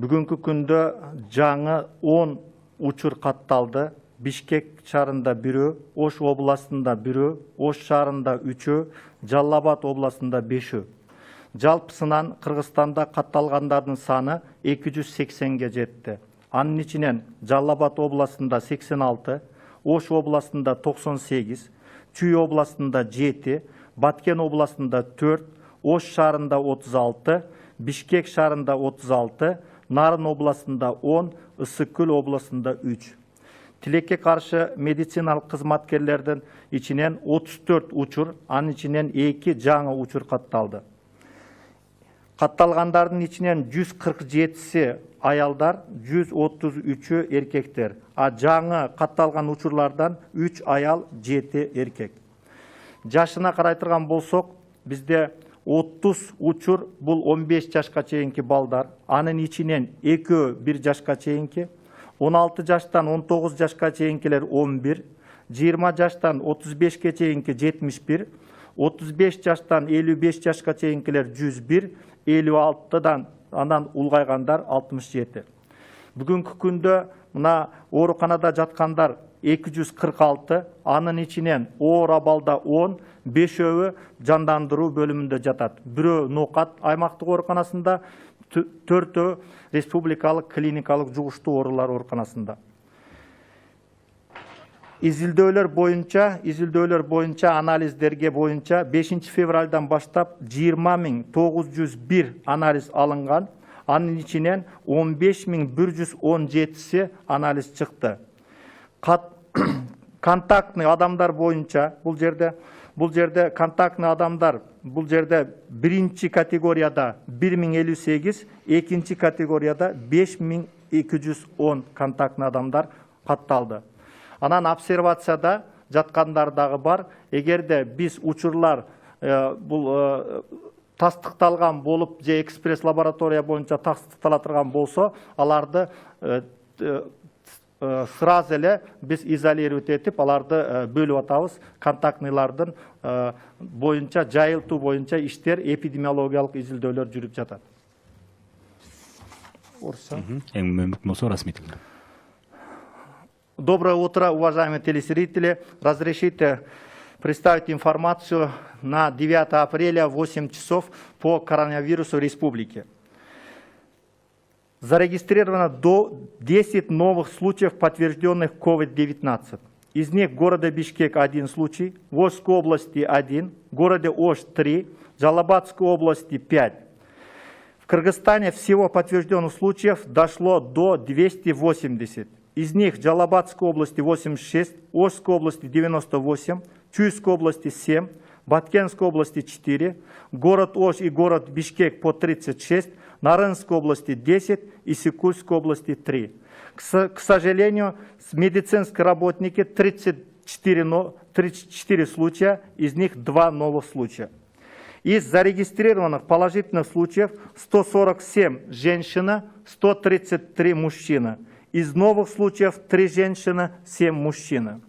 Бүгінгі күндө жаңы 10 учур катталды. Бишкек шаарында 1, Ош областында 1, Ош шаарында 3, Жалал-Абад областында 5. Жалпысынан Кыргызстанда катталгандардын саны 280-ге жетти. Анын ичинен Жалал-Абад областында 86, Ош областында 98, Чүй областында 7, Баткен областында 4, Ош шаарында 36, Бишкек шаарында 36, Нарын областында 10, Ысык-Көл областында 3. Тилекке каршы медициналык кызматкерлердин ичинен 34 учур, анын ичинен 2 жаңы учур катталды. Катталгандардын ичинен 147-си аялдар, 133-ü эркектер. А жаңы катталган учурлардан 3 аял, 7 эркек. Жашына карайтырган болсок, бизде 30 учур бул 15 жашка чейинки балдар, анын ичинен 2 1 жашка чейинки, 16 жаштан 19 жашка чейинкилер 11, 20 жаштан 35-ке чейинки 71, 35 жаштан 55 жашка чейинкилер 101, 56-дан андан улгайгандар 67. Бүгүнкү күндө мына ооруканада жаткандар 246, анын ичинен оор абалда 10, 5-өө жандандыруу бөлүмүндө жатат. 1-өө Нокат аймактык ооруканасында, 4-өө республикалык клиникалык жугуштуу оорулар ооруканасында. Изилдөөлөр боюнча анализдерге боюнча 5 февралдан баштап 20.901 анализ алынган, анын ичинен 15.117си анализ чыкты. Контактный адамдар боюнча бул жерде контактный адамдар бул жерде биринчи категорияда 1058, экинчи категорияда 5210 контактный адамдар катталды. Анан обсервацияда жаткандар дагы бар. Эгерде биз учурлар бул тастыкталган болуп же экспресс лаборатория боюнча тастыктала турган болсо, аларды сразу эле биз изолировать этип, аларды бөлүп атабыз. Контактныйлардын боюнча, жайылтуу боюнча иштер, эпидемиологиялык изилдөөлөр жүрүп жатат. Доброе утро, уважаемые телезрители. Разрешите представить информацию на 9 апреля в 8 часов по коронавирусу в республике. Зарегистрировано до 10 новых случаев, подтвержденных COVID-19. Из них в городе Бишкек 1 случай, в Ошской области 1, в городе Ош 3, в Жалал-Абадской области 5. В Кыргызстане всего подтвержденных случаев дошло до 280. Из них в Жалал-Абадской области 86, Ошской области 98, Чуйской области 7, Баткенской области 4, город Ош и город Бишкек по 36, Нарынской области 10 и Исыкульской области 3. К сожалению, медицинские работники 34 случая, из них 2 новых случая. Из зарегистрированных положительных случаев 147 женщина, 133 мужчина. Из новых случаев 3 женщины, 7 мужчин.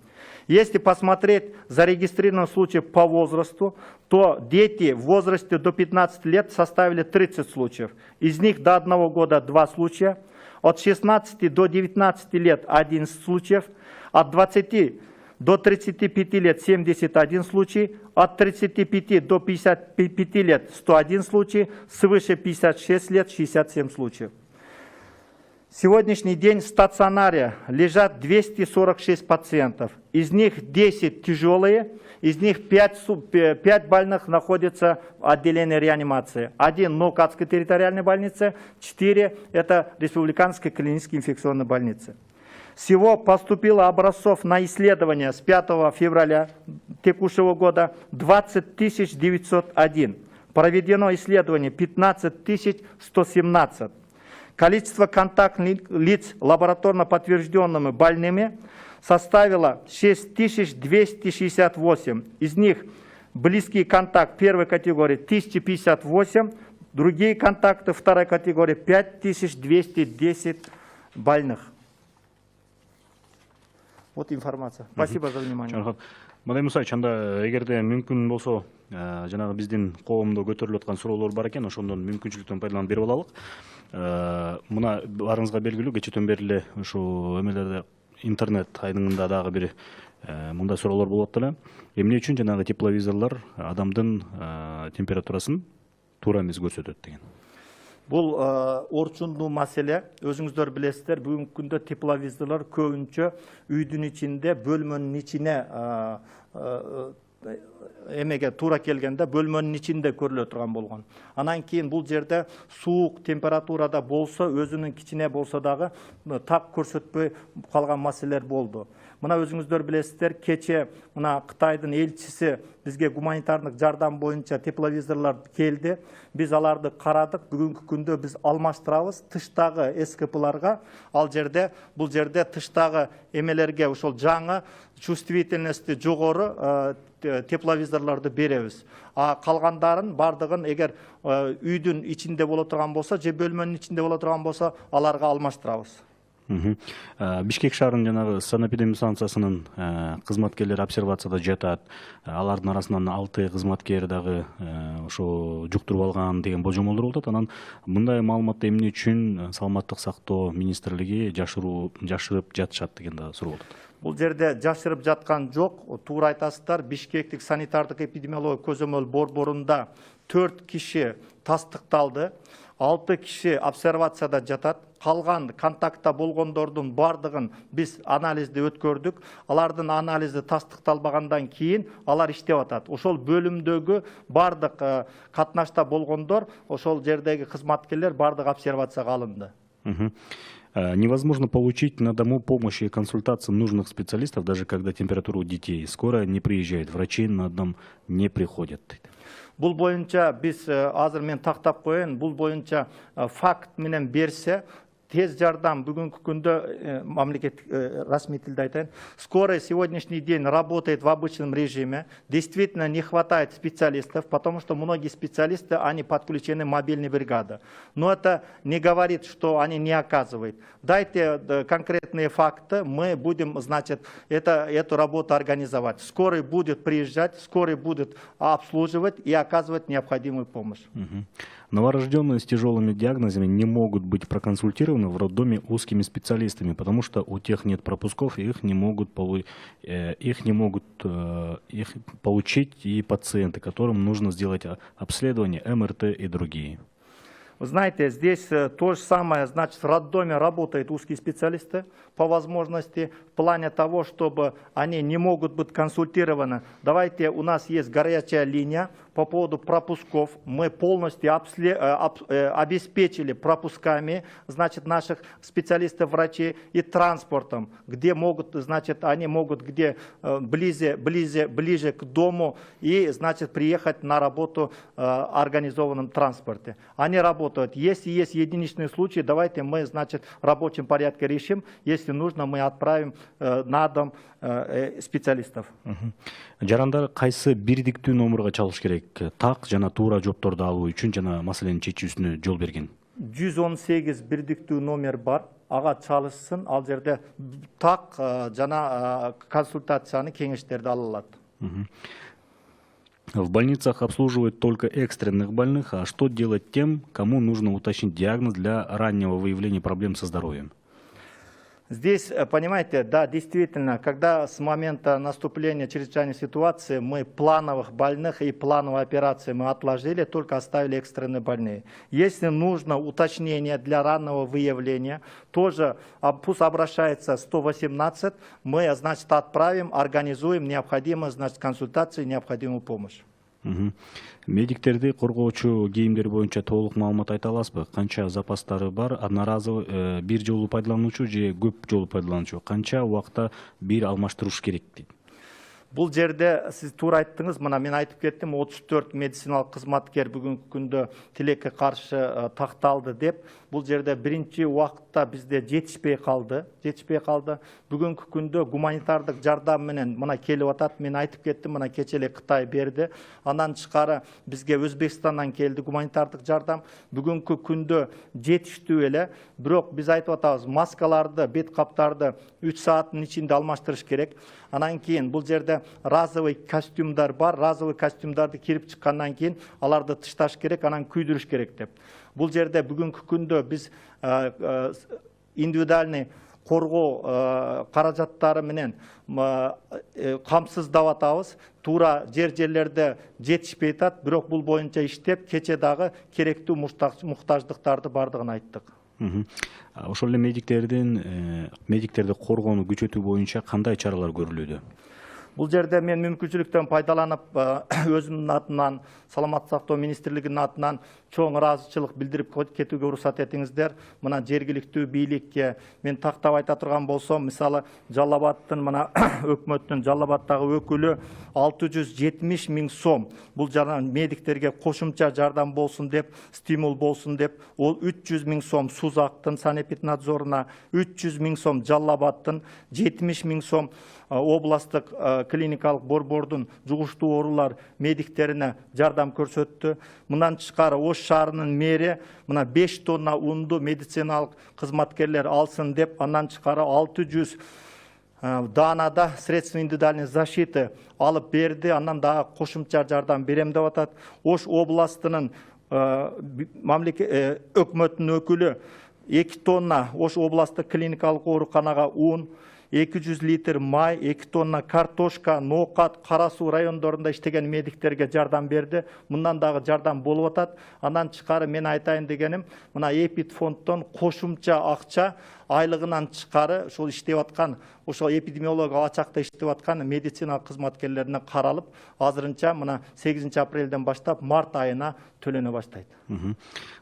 Если посмотреть зарегистрированные случаи по возрасту, то дети в возрасте до 15 лет составили 30 случаев. Из них до 1 года 2 случая, от 16 до 19 лет 11 случаев, от 20 до 35 лет 71 случай, от 35 до 55 лет 101 случай, свыше 56 лет 67 случаев. Сегодняшний день в стационаре лежат 246 пациентов. Из них 10 тяжелые, из них 5 больных находятся в отделении реанимации. 1 в Нокатской территориальной больнице, 4 это Республиканской клинической инфекционной больнице. Всего поступило образцов на исследование с 5 февраля текущего года 20 901. Проведено исследование 15 117. Количество контактных лиц лабораторно подтвержденными больными составило 6268. Из них близкий контакт первой категории 1058, другие контакты второй категории 5210 больных. Вот информация. Спасибо за внимание. Мындай Мусаевич, анда эгерде мүмкүн болсо, жанагы биздин коомдо көтөрүлүп аткан суроолор бар экен, ошондон мүмкүнчүлүктөн пайдаланып берип алалык. Мына барыңызга белгилүү, кечээден бери эле ушу эмелерде интернет айдыңында дагы бир мындай суроолор болуп атты эле. Эмне үчүн жанагы тепловизорлор адамдын температурасын туура эмес көрсөтөт деген. Бұл орчундуу маселе. Өзүңүздөр билесиздер, бүгүнкү күндө тепловизорлор көбүнчө үйдүн ичинде, бөлмөнүн ичине эмеге туура келгенде бөлмөнүн ичинде көрүлө турган болгон. Анан кийин бул жерде суук температурада болсо, өзүнүн кичине болсо дагы так көрсөтпөй калган маселелер болду. Мына өзүңүздөр билесиздер, кече мына Кытайдын элчиси бизге гуманитардык жардам боюнча тепловизорлор келди. Биз аларды карадык. Бүгүнкү күндө биз алмаштырабыз тыштагы СКПларга. Ал жерде, бул жерде тыштагы эмелерге ошол жаңы чувствительности жогору тепловизорлорду беребиз. Калгандарын бардыгын эгер үйдүн ичинде боло турган болсо, же бөлмөнүн ичинде боло турган болсо, аларга алмаштырабыз. Бишкек шаарынын жанагы санэпидемия станциясынын кызматкерлери обсервацияда жатат. Алардын арасынан 6 кызматкер дагы ошо жуктуруп алган деген божомолдор болуп атат. Анан мындай маалыматты эмне үчүн саламаттык сактоо министрлиги жашырып жатышат деген да суроо болот. Бул жерде жашырып жаткан жок. Туура айтасыздар. Бишкектик санитардык эпидемиология көзөмөл борборунда 4 киши тастыкталды. 6 киши обсервацияда жатат. Калган контактта болгондордун бардыгын биз анализди өткөрдүк. Алардын анализи тастыкталбагандан кийин алар иштеп атат. Ошол бөлүмдөгү бардык катнашта болгондор, ошол жердеги кызматкерлер бардык обсервацияга алынды. Невозможно получить на дому помощь и консультации нужных специалистов, даже когда температура у детей. Скорая не приезжает, врачи на дом не приходят. Бул боюнча биз азыр мен тактап коеюн, бул боюнча факт менен берсе, тез жардам бүгүнкү күндө мамлекеттик расмий тилде айтайын. Скорая сегодняшний день работает в обычном режиме. Действительно не хватает специалистов, потому что многие специалисты, они подключены мобильной бригады. Но это не говорит, что они не оказывают. Дайте конкретные факты, мы будем, значит, эту работу организовать. Скорый будет приезжать, скорый будет обслуживать и оказывать необходимую помощь. Новорожденные с тяжелыми диагнозами не могут быть проконсультированы в роддоме узкими специалистами, потому что у тех нет пропусков, и их не могут получить и пациенты, которым нужно сделать обследование, МРТ и другие. Вы знаете, здесь то же самое, значит, в роддоме работают узкие специалисты по возможности, в плане того, чтобы они не могут быть консультированы. Давайте, у нас есть горячая линия по поводу пропусков. Мы полностью обеспечили пропусками, значит, наших специалистов-врачей и транспортом, где могут, значит, они могут где ближе к дому и, значит, приехать на работу в организованном транспорте. Они работают. Если есть единичные случаи, давайте мы, значит, в рабочем порядке решим. Если нужно, мы отправим на дом специалистов. Жарандар кайсы бирдиктүү номурга чалыш керек? Так жана туура жоопторду алуу үчүн жана маселенин чечүүсүнө жол берген. 118 бирдиктүү номер бар. Ага чалышсын, ал жерде так жана консультацияны, кеңештерди ала алат. В больницах обслуживают только экстренных больных, а что делать тем, кому нужно уточнить диагноз для раннего выявления проблем со здоровьем? Здесь, понимаете, да, действительно, когда с момента наступления чрезвычайной ситуации мы плановых больных и плановые операции мы отложили, только оставили экстренные больные. Если нужно уточнение для раннего выявления, тоже пусть обращается 118, мы, значит, отправим, организуем необходимую, значит, консультацию, необходимую помощь. Медиктерди коргоочу кийимдер боюнча толук маалымат айта аласызбы? Канча запастары бар, одноразовый бир жолу пайдалануучу же көп жолу пайдалануучу? Канча убакта бир алмаштыруш керек дейт? Бул жерде сиз туура айттыңыз, мына мен айтып кеттим, 34 медициналык кызматкер бүгүнкү күндө тилекке каршы такталды деп. бул жерде биринчи убакытта бизде жетишпей калды. Бүгүнкү күндө гуманитардык жардам менен мына келип атат. Мен айтып кеттим, мына кече эле Кытай берди. Андан тышкары бизге Өзбекстандан келди гуманитардык жардам. Бүгүнкү күндө жетиштүү эле. Бирок биз айтып атабыз, маскаларды, бет каптарды 3 сааттын ичинде алмаштырыш керек. Анан кийин бул жерде разовый костюмдар бар. Разовый костюмдарды кирип чыккандан кийин аларды тышташ керек, анан күйдүрүш керек деп. Бул жерде бүгүнкү күндө биз индивидуальный коргоо каражаттары менен камсыздап атабыз. Туура жерлерде жетишпей атат, бирок бул боюнча иштеп, кече дагы керектүү муктаждыктарды бардыгын айттык. Ошол эле медиктерди коргоону күчөтүү боюнча кандай чаралар көрүлүүдө? Бул жерде мен мүмкүнчүлүктөн пайдаланып өзүмдүн атынан, Саламаттык сактоо министрлигинин атынан чоң ыраазычылык билдирип кетүүгө уруксат этиңиздер. Мына жергиликтүү бийликке мен тактап айта турган болсом, мисалы Жалал Абадтын мына өкмөттүн Жалал Абадтагы өкүлү 670 000 сом бул жана медиктерге кошумча жардам болсун деп, стимул болсун деп, ол 300 000 сом Сузактын санэпиднадзоруна, 300 000 сом Жалал Абадтын, 70 000 сом областтык клиникалык борбордун жугуштуу оорулар медиктерине жардам көрсөттү. Мындан тышкары Ош шаарынын мэри мына 5 тонна унду медициналык кызматкерлер алсын деп, андан тышкары 600 данада средства индивидуальной защиты алып берди. Андан дагы кошумча жардам берем деп атат. Ош областынын өкмөттүн өкүлү 2 тонна Ош областтык клиникалык ооруканага ун, 200 литр май, 2 тонна картошка, ноокат, Кара Суу райондорунда иштеген медиктерге жардам берди. Мындан дагы жардам болуп атат. Андан тышкары мен айтайын дегеним, мына Эпид фонддон кошумча акча айлыгынан тышкары ошол иштеп аткан, ошол эпидемиологиялык ачакта иштеп аткан медициналык кызматкерлерине каралып, азырынча мына 8 апрелден баштап март айына төлөнө баштайт.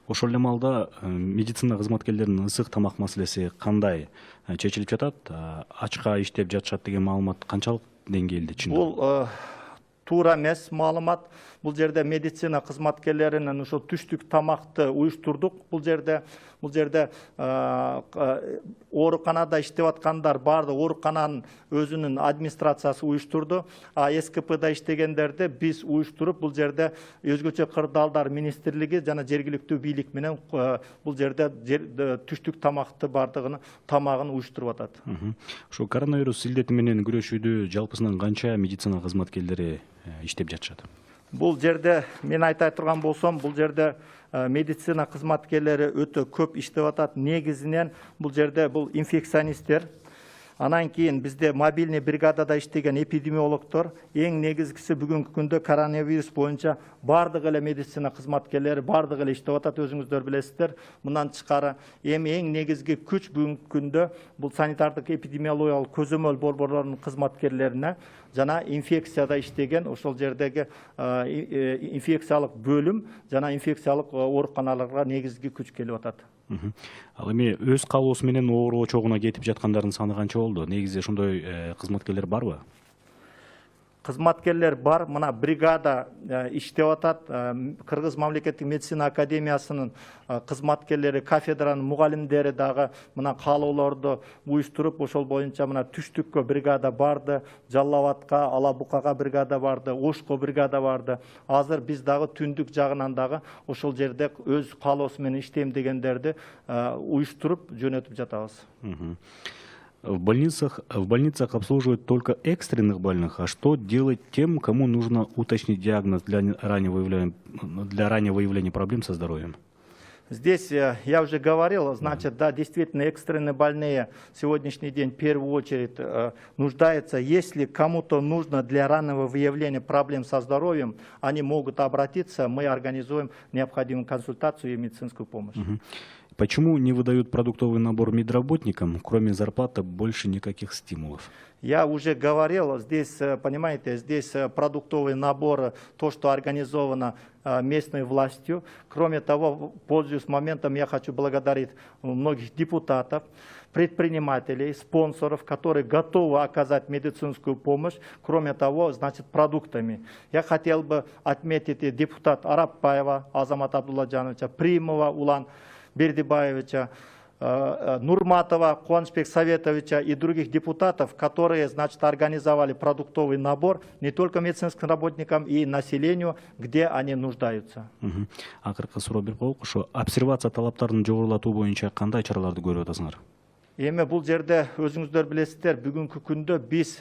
Ошол эле маалда медицина кызматкерлеринин ысык тамак маселеси кандай чечилип жатат? Ачка иштеп жатышат деген маалымат канчалык деңгээлде чын? Бул туура эмес маалымат. Бул жерде медицина кызматкерлеринин ошол түштүк тамакты уюштурдук. Бул жерде ооруканада иштеп аткандар барды, оорукананын өзүнүн администрациясы уюштурду. СКПда иштегендерди биз уюштуруп, бул жерде өзгөчө кырдаалдар министрлиги жана жергиликтүү бийлик менен бул жерде түштүк тамакты бардыгын тамагын уюштуруп атат. Ошо коронавирус илдети менен күрөшүүдө жалпысынан канча медицина кызматкерлери иштеп жатышат? Бул жерде мен айта турган болсом, бул жерде медицина кызматкерлери өтө көп иштеп атат. Негизинен бул жерде бул инфекционисттер, анан кийин бизде мобильный бригадада иштеген эпидемиологдор, эң негизгиси бүгүнкү күндө коронавирус боюнча бардык эле медицина кызматкерлери бардык эле иштеп атат, өзүңүздөр билесиздер. Мындан тышкары эми эң негизги күч бүгүнкү күндө бул санитардык эпидемиологиялык көзөмөл борборлорунун кызматкерлерине жана инфекцияда иштеген ошол жердеги инфекциялык бөлүм жана инфекциялык ооруканаларга негизги күч келип атат. Ал эми өз каалоосу менен оору очогуна кетип жаткандардын саны канча болду? Негизи ошондой кызматкерлер барбы? Кызматкерлер бар, мына бригада иштеп атат. Кыргыз мамлекеттик медицина академиясынын кызматкерлери, кафедранын мугалимдери дагы мына каалоолорду уюштуруп, ошол боюнча мына түштүккө бригада барды, Жалал Абадка, Ала Букага бригада барды, Ошко бригада барды. Азыр биз дагы түндүк жагынан дагы ошол жерде өз каалоосу менен иштейм дегендерди уюштуруп жөнөтүп жатабыз. В больницах обслуживают только экстренных больных. А что делать тем, кому нужно уточнить диагноз для раннего выявления проблем со здоровьем? Здесь я уже говорил, значит, да, действительно, экстренные больные сегодняшний день в первую очередь нуждаются. Если кому-то нужно для раннего выявления проблем со здоровьем, они могут обратиться, мы организуем необходимую консультацию и медицинскую помощь. Почему не выдают продуктовый набор медработникам, кроме зарплаты, больше никаких стимулов? Я уже говорил, здесь, понимаете, здесь продуктовый набор, то, что организовано местной властью. Кроме того, пользуясь моментом, я хочу благодарить многих депутатов, предпринимателей, спонсоров, которые готовы оказать медицинскую помощь, кроме того, значит, продуктами. Я хотел бы отметить депутат Арапбаева Азамата Абдулладжановича, Примова Улан Бердибаевича, Нурматова, Куанышбек Советовича и других депутатов, которые, значит, организовали продуктовый набор не только медицинским работникам и населению, где они нуждаются. Акыркы суроо берип коелук, ошо обсервация талаптарын жогорулатуу боюнча кандай чараларды көрүп атасыңар? Эми бул жерде өзүңүздөр билесиздер, бүгүнкү күндө биз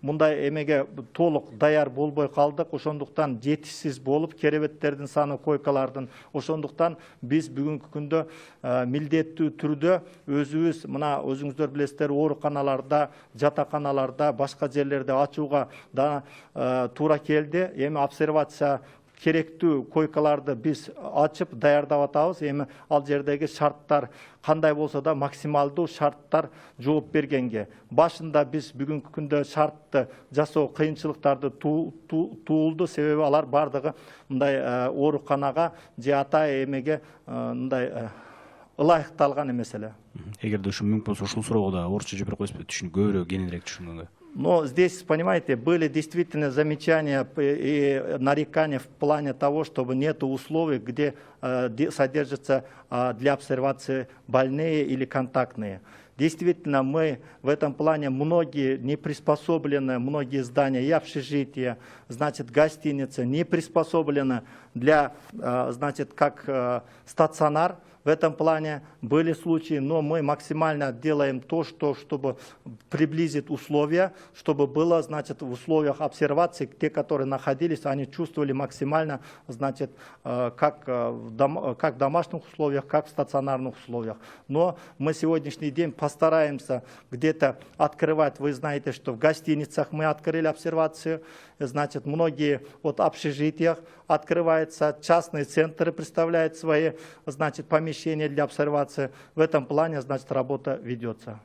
мындай эмеге толук даяр болбой калдык. Ошондуктан жетишсиз болуп, керебеттердин саны, койкалардын. Ошондуктан биз бүгүнкү күндө милдеттүү түрдө өзүбүз мына өзүңүздөр билесиздер, ооруканаларда, жатаканаларда, башка жерлерде ачууга да туура келди. Эми обсервация керектүү койкаларды биз ачып даярдап атабыз. Эми ал жердеги шарттар кандай болсо да максималдуу шарттар жооп бергенге. Башында биз бүгүнкү күндө шартты жасоо кыйынчылыктарды туулду, себеби алар бардыгы мындай ооруканага же ата эмеге мындай ылайыкталган эмес эле. Эгерде ушу мүмкүн болсо ушул суроого да орусча жооп берип коесузбу, көбүрөөк кененирээк түшүнгөнгө. Но здесь, понимаете, были действительно замечания и нарекания в плане того, чтобы нет условий, где содержатся для обсервации больные или контактные. Действительно, мы в этом плане многие не приспособлены, многие здания и общежития, значит, гостиницы не приспособлены для, значит, как стационар. В этом плане были случаи, но мы максимально делаем то, чтобы приблизить условия, чтобы было, значит, в условиях обсервации, те, которые находились, они чувствовали максимально, значит, как в домашних условиях, как в стационарных условиях. Но мы сегодняшний день постараемся где-то открывать, вы знаете, что в гостиницах мы открыли обсервацию, значит, многие вот общежитиях открываются, частные центры представляют свои, значит, помещения для обсервации. В этом плане, значит, работа ведется.